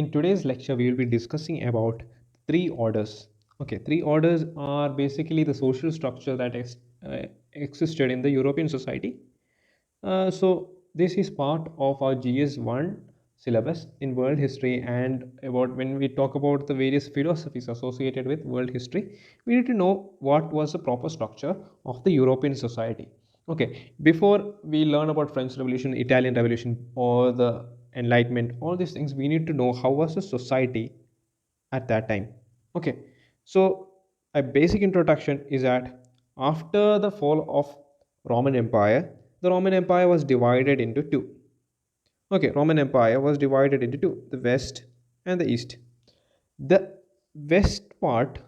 in today's lecture, we will be discussing about three orders. Okay, three orders are basically the social structure that existed in the European society. So this is part of our GS1 syllabus in world history, and about when we talk about the various philosophies associated with world history, we need to know what was the proper structure of the European society. Okay, before we learn about French Revolution, Italian Revolution, or the Enlightenment, all these things, we need to know how was the society at that time. Okay, so a basic introduction is that after the fall of Roman Empire, the Roman Empire was divided into two. Okay, Roman Empire was divided into two, the West and the East. The West part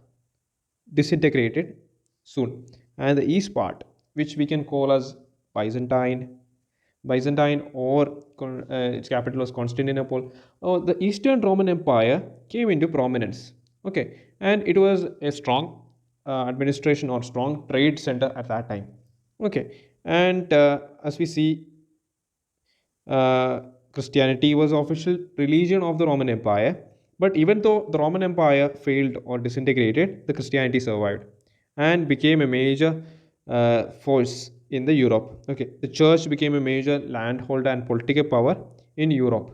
disintegrated soon, and the East part, which we can call as Byzantine, or its capital was Constantinople. The Eastern Roman Empire came into prominence. Okay, and it was a strong administration or strong trade center at that time. Okay, and as we see, uh, Christianity was official religion of the Roman Empire. But even though the Roman Empire failed or disintegrated, the Christianity survived and became a major force in the Europe. Okay, the church became a major landholder and political power in Europe,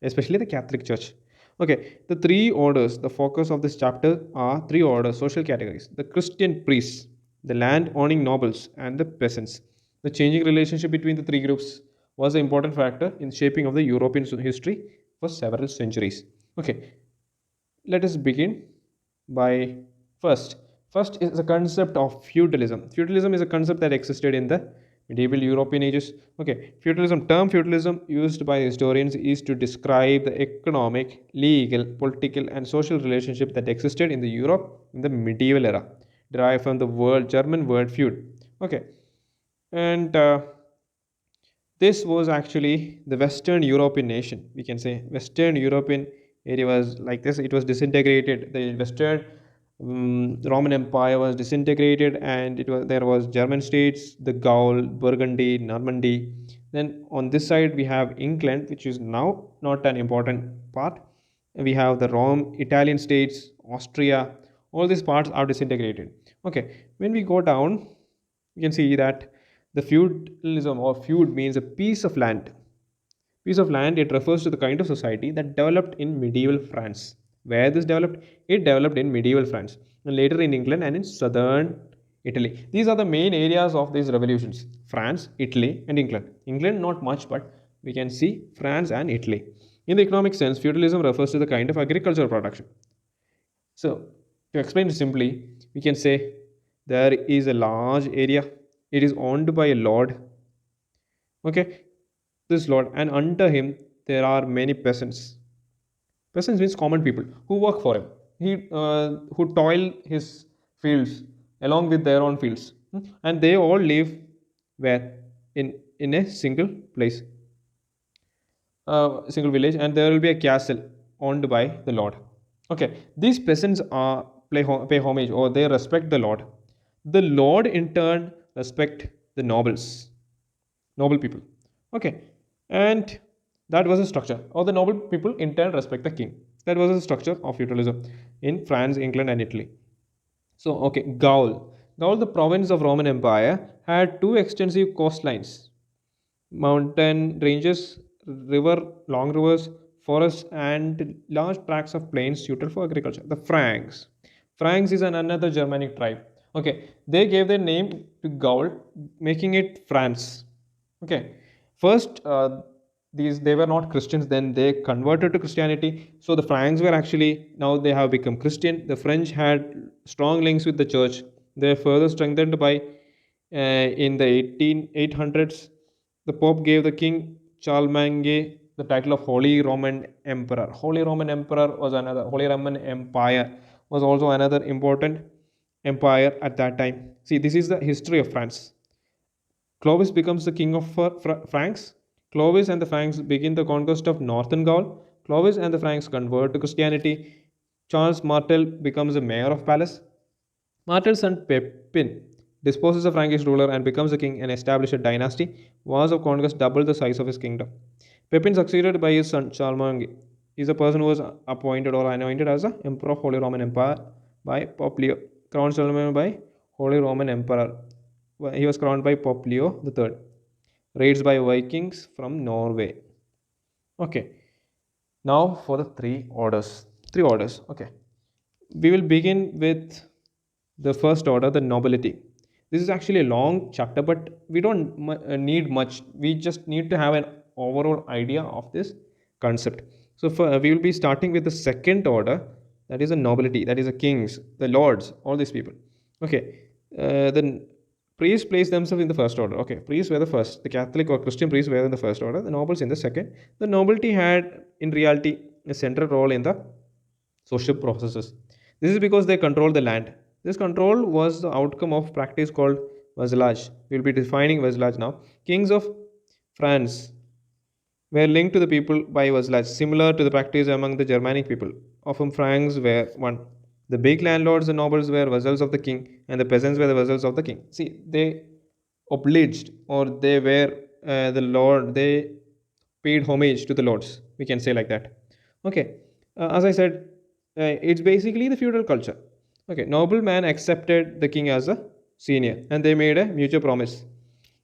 especially the Catholic Church. Okay, the three orders, the focus of this chapter are three orders, social categories: the Christian priests, the land owning nobles, and the peasants. The changing relationship between the three groups was an important factor in shaping of the European history for several centuries. Okay, let us begin by first. First is the concept of feudalism. Feudalism is a concept that existed in the medieval European ages. Okay, feudalism used by historians is to describe the economic, legal, political, and social relationship that existed in the Europe in the medieval era, derived from the German word feud. Okay, and this was actually the Western European nation. We can say Western European area was like this. It was disintegrated. The Western Roman Empire was disintegrated, and there was German states, the Gaul, Burgundy, Normandy. Then on this side we have England, which is now not an important part. We have the Rome, Italian states, Austria. All these parts are disintegrated. Okay, when we go down, you can see that the feudalism or feud means a piece of land. Piece of land, it refers to the kind of society that developed in medieval France. Where this developed? It developed in medieval France and later in England and in southern Italy. These are the main areas of these revolutions: France, Italy, and England. England, not much, but we can see France and Italy. In the economic sense, feudalism refers to the kind of agricultural production. So, to explain it simply, we can say there is a large area. It is owned by a lord. Okay, this lord, and under him there are many peasants. Peasants means common people who work for him. Who toil his fields along with their own fields, and they all live where in a single place, a single village, and there will be a castle owned by the lord. Okay, these peasants pay homage, or they respect the lord. The lord in turn respect the noble people. Okay, and that was the structure, or the noble people in turn respect the king. That was the structure of feudalism in France, England, and Italy. So, okay, Gaul, the province of Roman Empire, had two extensive coastlines: mountain ranges, long rivers, forests, and large tracts of plains suited for agriculture. The Franks. Franks is another Germanic tribe. Okay, they gave their name to Gaul, making it France. Okay, first these they were not Christians. Then they converted to Christianity. So the Franks were actually, now they have become Christian. The French had strong links with the church. They were further strengthened by in the 800s. The Pope gave the king Charlemagne the title of Holy Roman Emperor. Holy Roman Emperor was another. Holy Roman Empire was also another important empire at that time. See, this is the history of France. Clovis becomes the king of Franks. Clovis and the Franks begin the conquest of northern Gaul. Clovis and the Franks convert to Christianity. Charles Martel becomes the mayor of Paris. Martel's son Pepin disposes the Frankish ruler and becomes the king and establishes a dynasty. Wars of conquest doubled the size of his kingdom. Pepin succeeded by his son Charlemagne. He's a person who was appointed or anointed as the Emperor of Holy Roman Empire by Pope Leo. Crowned Solomon by Holy Roman Emperor. He was crowned by Pope Leo the Third. Raids by Vikings from Norway. Okay. Now for the three orders. Three orders. Okay. We will begin with the first order, the nobility. This is actually a long chapter, but we don't need much. We just need to have an overall idea of this concept. So we will be starting with the second order, that is the nobility, that is the kings, the lords, all these people. Okay. The priests placed themselves in the first order. Okay, priests were the first. The Catholic or Christian priests were in the first order. The nobles in the second. The nobility had, in reality, a central role in the social processes. This is because they control the land. This control was the outcome of practice called vassalage. We will be defining vassalage now. Kings of France were linked to the people by vassalage, similar to the practice among the Germanic people, of whom Franks were one. The big landlords and nobles were vassals of the king, and the peasants were the vassals of the king. See, they obliged or they were the lord, they paid homage to the lords, we can say like that. Okay, as I said, it's basically the feudal culture. Okay, nobleman accepted the king as a senior, and they made a mutual promise.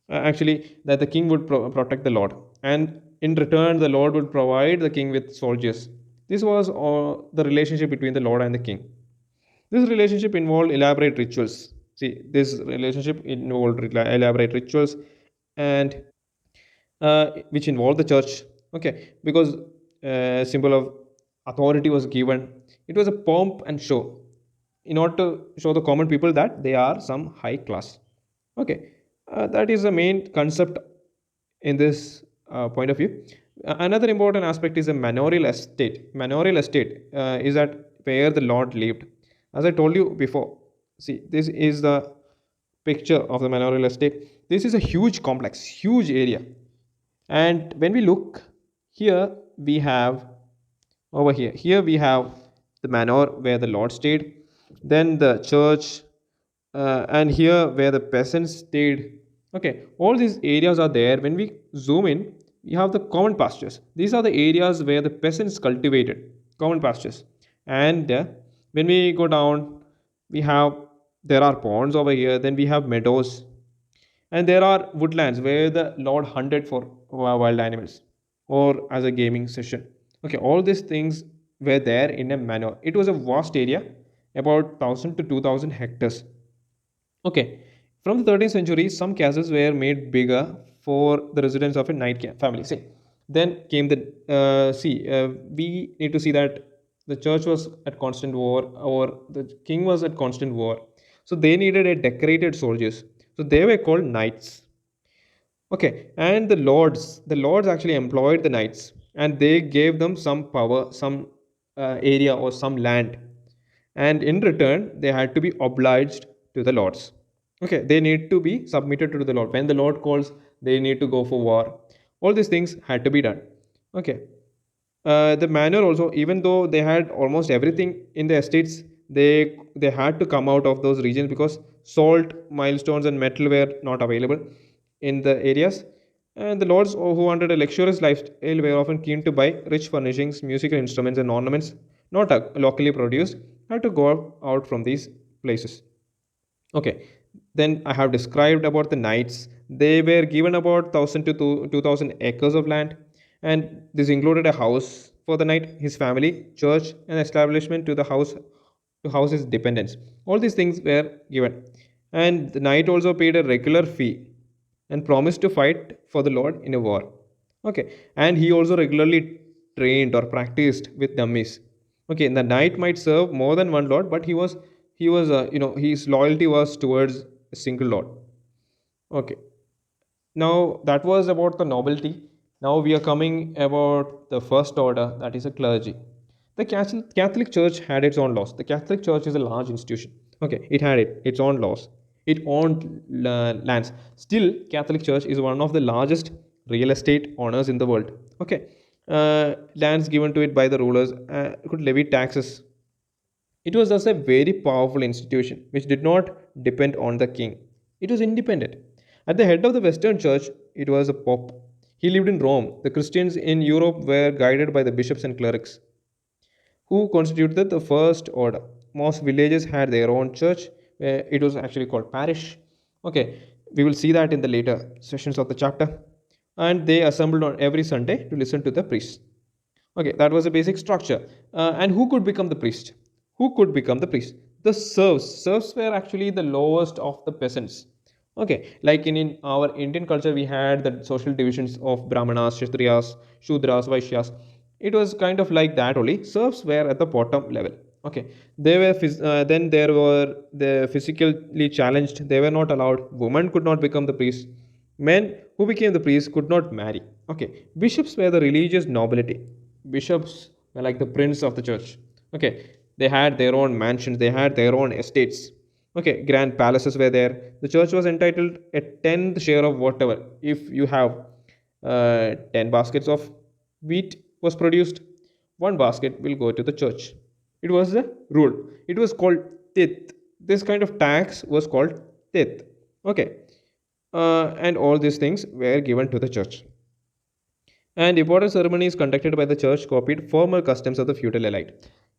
Actually, that the king would protect the lord, and in return, the lord would provide the king with soldiers. This was the relationship between the lord and the king. This relationship involved elaborate rituals. See, this relationship involved elaborate rituals, and which involved the church. Okay, because symbol of authority was given. It was a pomp and show in order to show the common people that they are some high class. Okay, that is the main concept in this point of view. Another important aspect is a manorial estate. Manorial estate is that where the lord lived. As I told you before, see, this is the picture of the manorial estate. This is a huge complex, huge area. And when we look here, we have over here we have the manor where the lord stayed, then the church, and here where the peasants stayed. Okay, all these areas are there. When we zoom in, we have the common pastures. These are the areas where the peasants cultivated, common pastures. And when we go down, we have, there are ponds over here, then we have meadows, and there are woodlands where the lord hunted for wild animals or as a gaming session. Okay, all these things were there in a manor. It was a vast area, about 1000 to 2000 hectares. Okay, from the 13th century, some castles were made bigger for the residence of a knight family. See, then came the we need to see that the church was at constant war, or the king was at constant war. So they needed a decorated soldiers. So they were called knights. Okay, and the lords actually employed the knights, and they gave them some power, some area or some land, and in return they had to be obliged to the lords. Okay, they need to be submitted to the lord. When the lord calls, they need to go for war. All these things had to be done. Okay, the manor also, even though they had almost everything in the estates, they had to come out of those regions because salt, milestones, and metal were not available in the areas. And the lords who wanted a luxurious lifestyle were often keen to buy rich furnishings, musical instruments, and ornaments not locally produced, had to go out from these places. Okay, then I have described about the knights. They were given about 1000 to 2000 acres of land, and this included a house for the knight, his family, church, and establishment to the house to house his dependents. All these things were given, and the knight also paid a regular fee and promised to fight for the Lord in a war. Okay, and he also regularly trained or practiced with dummies. Okay, and the knight might serve more than one lord, but he was his loyalty was towards a single lord. Okay, now that was about the nobility. Now we are coming about the first order, that is a clergy. The Catholic Church had its own laws. The Catholic Church is a large institution. Okay, it had its own laws. It owned lands. Still, Catholic Church is one of the largest real estate owners in the world. Okay, lands given to it by the rulers could levy taxes. It was thus a very powerful institution which did not depend on the king. It was independent. At the head of the Western Church, it was a pope. He lived in Rome. The Christians in Europe were guided by the bishops and clerics who constituted the first order. Most villages had their own church. It was actually called parish. Okay, we will see that in the later sessions of the chapter. And they assembled on every Sunday to listen to the priest. Okay, that was a basic structure. And who could become the priest? Who could become the priest? The serfs. Serfs were actually the lowest of the peasants. Okay, like in our Indian culture, we had the social divisions of Brahmanas, Kshatriyas, Shudras, Vaishyas. It was kind of like that only. Serfs were at the bottom level. Okay, they were then there were the physically challenged. They were not allowed. Women could not become the priest. Men who became the priests could not marry. Okay, bishops were the religious nobility. Bishops were like the prince of the church. Okay, they had their own mansions, they had their own estates. Okay, grand palaces were there. The church was entitled a tenth share of whatever. If you have 10 baskets of wheat was produced, one basket will go to the church. It was the rule. It was called tithe. This kind of tax was called tithe. Okay, and all these things were given to the church. And important ceremonies conducted by the church copied formal customs of the feudal elite.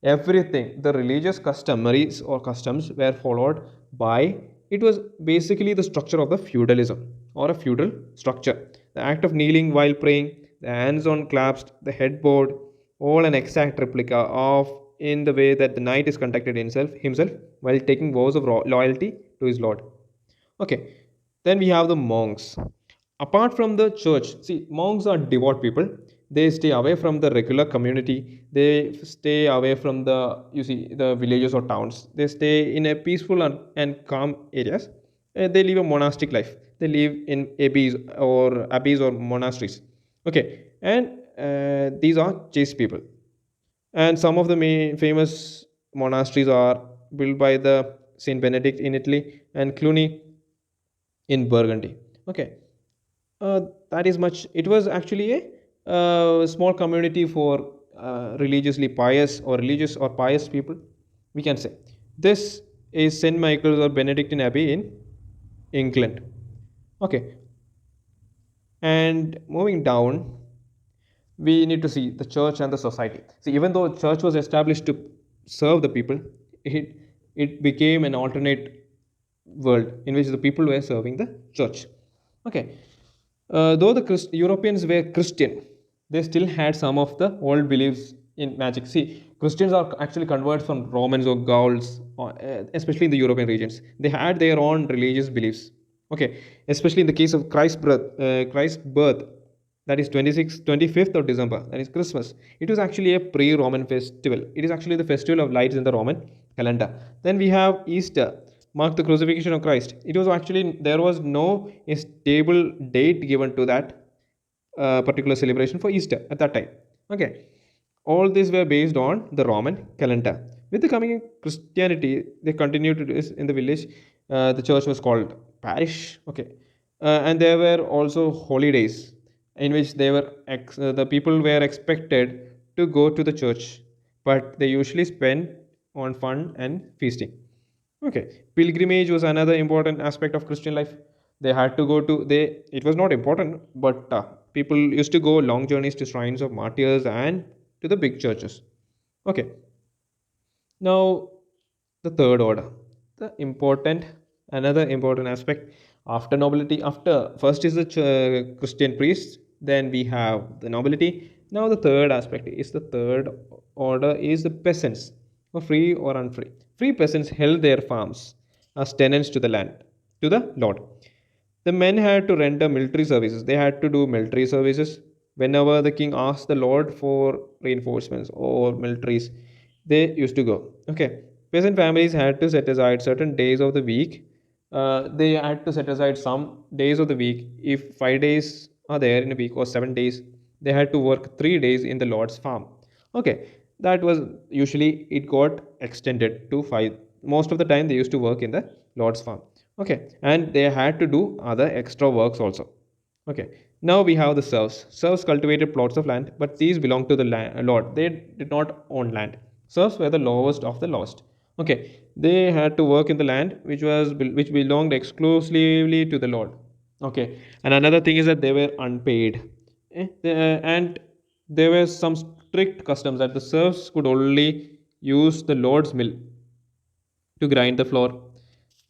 Everything, the religious customaries or customs were followed by, it was basically the structure of the feudalism or a feudal structure. The act of kneeling while praying, the hands on clasped, the headboard, all an exact replica of in the way that the knight is conducted himself while taking vows of loyalty to his lord. Okay, then we have the monks. Apart from the church, see, monks are devout people. They stay away from the regular community. They stay away from the, you see, the villages or towns. They stay in a peaceful and calm areas. They live a monastic life. They live in abbeys or monasteries. Okay, and these are chaste people. And some of the main famous monasteries are built by the Saint Benedict in Italy and Cluny in Burgundy. Okay, that is much. It was actually a small community for religiously pious or religious or pious people. We can say this is Saint Michael's or Benedictine Abbey in England. Okay, and moving down, we need to see the church and the society. See, even though church was established to serve the people, it became an alternate world in which the people were serving the church. Okay, though the Europeans were Christian, they still had some of the old beliefs in magic. See, Christians are actually converts from Romans or Gauls, especially in the European regions. They had their own religious beliefs. Okay, especially in the case of Christ's birth, that is 25th of December, that is Christmas. It was actually a pre-Roman festival. It is actually the festival of lights in the Roman calendar. Then we have Easter, mark the crucifixion of Christ. It was actually, there was no stable date given to that particular celebration for Easter at that time. Okay, all these were based on the Roman calendar. With the coming of Christianity, they continued to do this in the village. The church was called parish. Okay, and there were also holidays in which the people were expected to go to the church, but they usually spent on fun and feasting. Okay, pilgrimage was another important aspect of Christian life. They had to go to they. It was not important, but people used to go long journeys to shrines of martyrs and to the big churches. Okay, now the third order, the important another important aspect after nobility. After first is the Christian priests, then we have the nobility. Now the third aspect is the third order is the peasants, or free or unfree. Free peasants held their farms as tenants to the land, to the lord. The men had to render military services. They had to do military services. Whenever the king asked the lord for reinforcements or militaries, they used to go. Okay. Peasant families had to set aside certain days of the week. They had to set aside some days of the week. If 5 days are there in a week or 7 days, they had to work 3 days in the Lord's farm. Okay, that was usually it got extended to 5. Most of the time, they used to work in the Lord's farm. Okay, and they had to do other extra works also. Okay, now we have the serfs. Serfs cultivated plots of land, but these belonged to the lord. They did not own land. Serfs were the lowest of the lowest. Okay, they had to work in the land which belonged exclusively to the lord. Okay, and another thing is that they were unpaid. And there were some strict customs that the serfs could only use the lord's mill to grind the flour,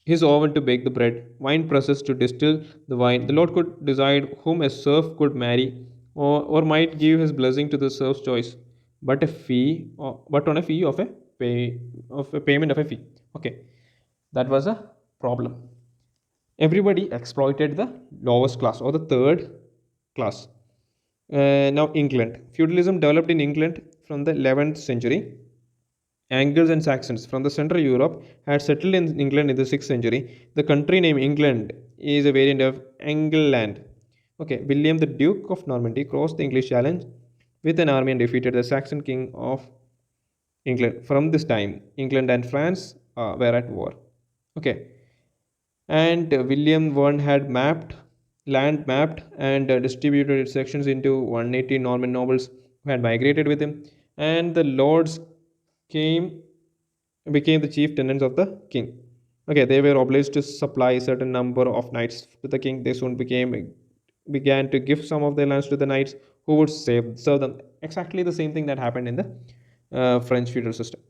his oven to bake the bread, wine presses to distill the wine. The Lord could decide whom a serf could marry, or might give his blessing to the serf's choice, but on a fee of a payment of a fee. Okay, that was a problem. Everybody exploited the lowest class or the third class. Now, England. Feudalism developed in England from the 11th century. Angles and Saxons from the Central Europe had settled in England in the 6th century. The country name England is a variant of England. Okay, William the Duke of Normandy crossed the English Channel with an army and defeated the Saxon king of England. From this time, England and France were at war. Okay, and William I had mapped and distributed its sections into 180 Norman nobles who had migrated with him, and the lords came became the chief tenants of the king. Okay, they were obliged to supply a certain number of knights to the king. They soon began to give some of their lands to the knights who would serve them. Exactly the same thing that happened in the French feudal system.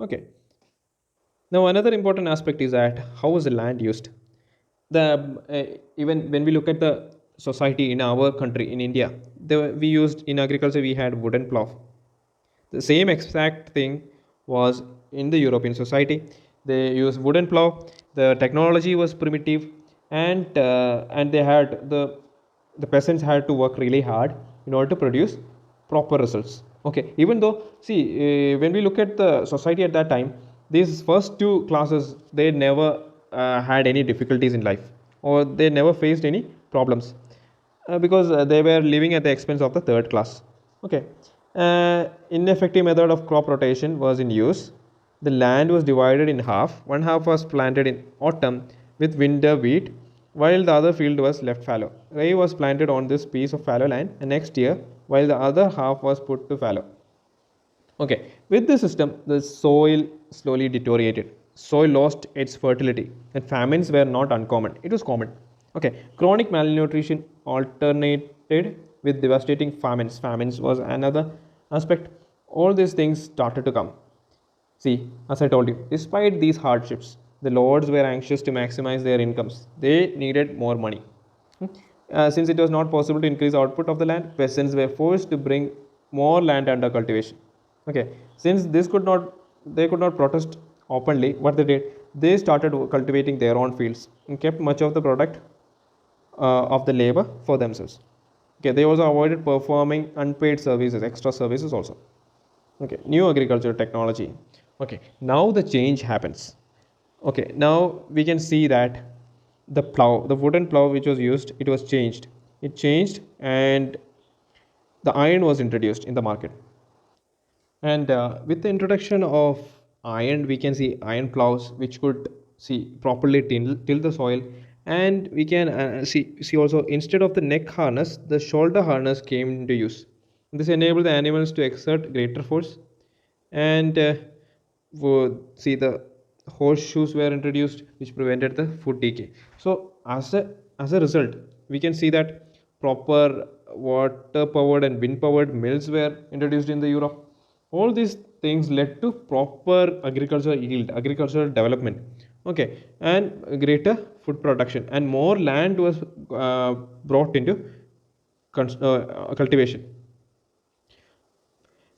Okay, now another important aspect is that how was the land used? Even when we look at the society in our country in India, we used in agriculture we had wooden plough. The same exact thing was in the European society. They used wooden plough. The technology was primitive, and they had the peasants had to work really hard in order to produce proper results. Okay, even though see when we look at the society at that time, these first two classes they never had any difficulties in life, or they never faced any problems because they were living at the expense of the third class. Okay, ineffective method of crop rotation was in use. The land was divided in half. One half was planted in autumn with winter wheat, while the other field was left fallow. Rye was planted on this piece of fallow land, and next year, while the other half was put to fallow. Okay, with this system, the soil slowly deteriorated. Soil lost its fertility, and famines were not uncommon. It was common. Okay, chronic malnutrition alternated with devastating famines. Famines was another aspect. All these things started to come. See, as I told you, despite these hardships, the lords were anxious to maximize their incomes. They needed more money. Since it was not possible to increase output of the land, peasants were forced to bring more land under cultivation. Okay, since they could not protest openly. What they did, they started cultivating their own fields and kept much of the product of the labor for themselves. Okay, they also avoided performing unpaid services, extra services also. Okay, new agriculture technology. Okay, now the change happens. Okay, now we can see that the wooden plow which was used, it was changed. It changed, and the iron was introduced in the market. And with the introduction of iron, we can see iron plows which could see properly till the soil, and we can see also instead of the neck harness, the shoulder harness came into use. This enabled the animals to exert greater force, and see the horseshoes were introduced which prevented the foot decay. So as a result, we can see that proper water powered and wind powered mills were introduced in the Europe. All these things led to proper agricultural yield, agricultural development. Okay, and greater food production, and more land was brought into cultivation.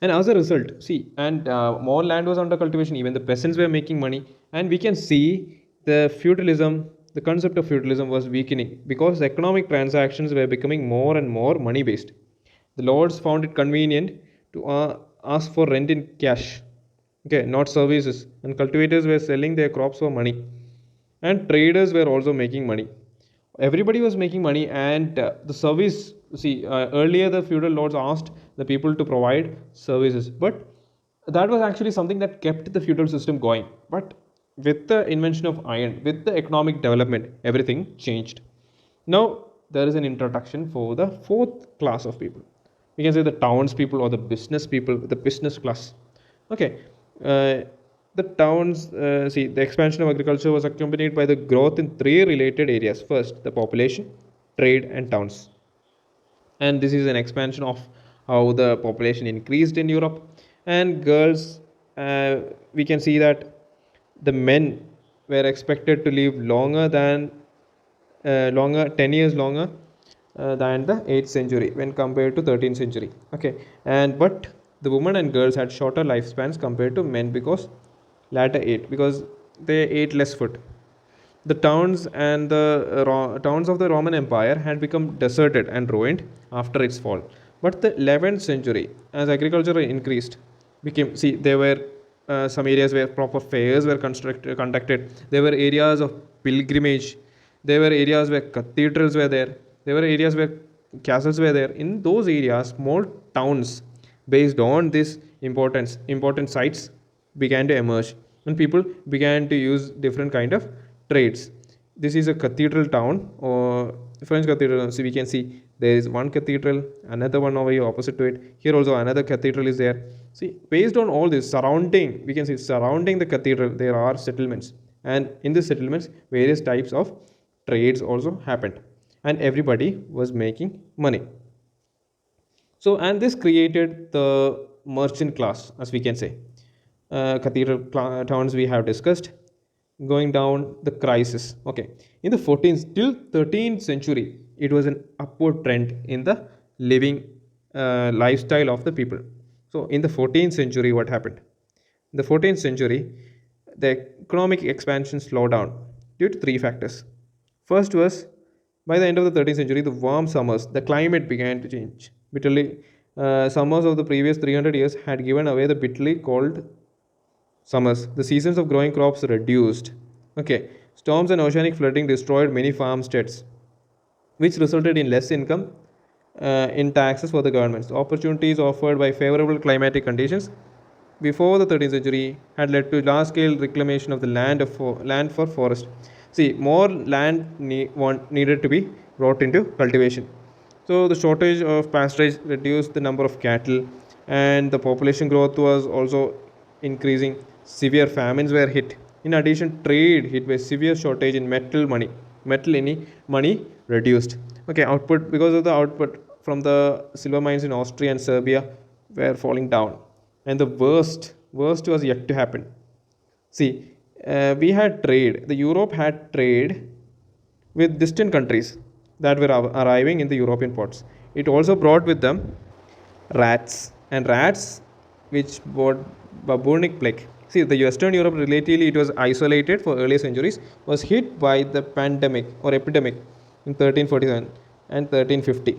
And as a result, see, and more land was under cultivation, even the peasants were making money. And we can see the concept of feudalism was weakening because economic transactions were becoming more and more money based. The lords found it convenient to ask for rent in cash, okay, not services, and cultivators were selling their crops for money, and traders were also making money. Everybody was making money, and the service, see, earlier the feudal lords asked the people to provide services, but that was actually something that kept the feudal system going. But with the invention of iron, with the economic development, everything changed. Now there is an introduction for the fourth class of people. We can say the townspeople or the business people, the business class. Okay, uh, the towns, see, the expansion of agriculture was accompanied by the growth in three related areas. First, the population, trade, and towns. and this is an expansion of how the population increased in Europe. And girls, we can see that the men were expected to live longer 10 years longer than the 8th century when compared to 13th century. Okay, and but the women and girls had shorter lifespans compared to men because latter ate because they ate less food. The towns and the towns of the Roman Empire had become deserted and ruined after its fall. But the 11th century, as agriculture increased, became see there were some areas where proper fairs were conducted. There were areas of pilgrimage. There were areas where cathedrals were there. There were areas where castles were there. In those areas, small towns based on this important sites began to emerge, and people began to use different kind of trades. This is a cathedral town or French cathedral. So we can see there is one cathedral, another one over here opposite to it. Here also another cathedral is there. See, based on all this surrounding, we can see surrounding the cathedral there are settlements, and in the settlements various types of trades also happened, and everybody was making money. So, and this created the merchant class, as we can say. Towns we have discussed. Going down the crisis. Okay, in the 14th till 13th century, it was an upward trend in the living lifestyle of the people. So, in the 14th century, what happened? In the 14th century, the economic expansion slowed down due to three factors. First was by the end of the 13th century, the warm summers, the climate began to change. Bitterly, summers of the previous 300 years had given away the bitterly cold summers. The seasons of growing crops reduced. Okay, storms and oceanic flooding destroyed many farmsteads, which resulted in less income in taxes for the governments. The opportunities offered by favorable climatic conditions before the 13th century had led to large-scale reclamation of the land for forest. See, more land needed to be brought into cultivation. So the shortage of pasturage reduced the number of cattle, and the population growth was also increasing. Severe famines were hit. In addition, trade hit by severe shortage in metal money. Metal any money reduced. Okay, output because of the output from the silver mines in Austria and Serbia were falling down, and the worst was yet to happen. See, we had trade. The Europe had trade with distant countries that were arriving in the European ports. It also brought with them rats, and rats which brought bubonic plague. See, the Western Europe relatively it was isolated for early centuries, was hit by the pandemic or epidemic in 1347 and 1350,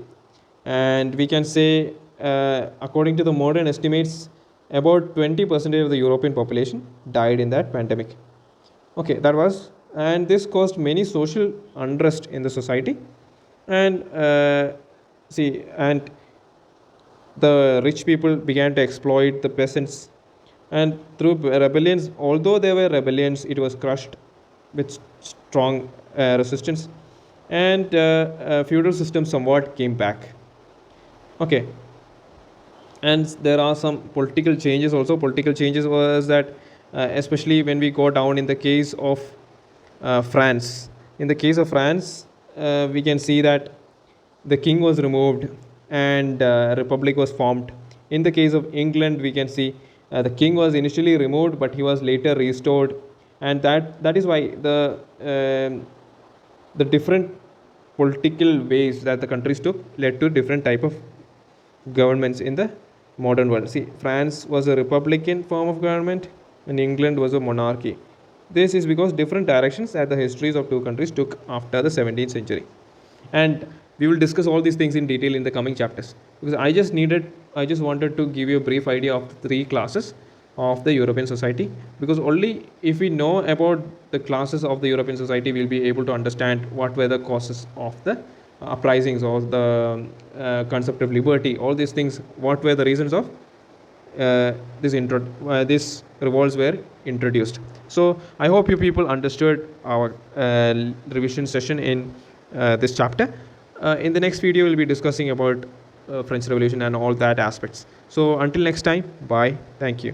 and we can say, according to the modern estimates, about 20% of the European population died in that pandemic. Okay, that was, and this caused many social unrest in the society, and and the rich people began to exploit the peasants, and through rebellions, although there were rebellions, it was crushed with strong resistance, and feudal system somewhat came back. Okay, and there are some political changes also. Political changes was that, especially when we go down in the case of France. In the case of France, we can see that the king was removed, and republic was formed. In the case of England, we can see the king was initially removed, but he was later restored, and that is why the different political ways that the countries took led to different type of governments in the modern world. See, France was a republican form of government, and England was a monarchy. This is because different directions that the histories of two countries took after the 17th century. And we will discuss all these things in detail in the coming chapters, because I just wanted to give you a brief idea of the three classes of the European society, because only if we know about the classes of the European society, we'll be able to understand what were the causes of the uprisings or the concept of liberty, all these things, what were the reasons of this revolts were introduced. So I hope you people understood our revision session in this chapter. In the next video, we'll be discussing about French Revolution and all that aspects. So until next time, bye. Thank you.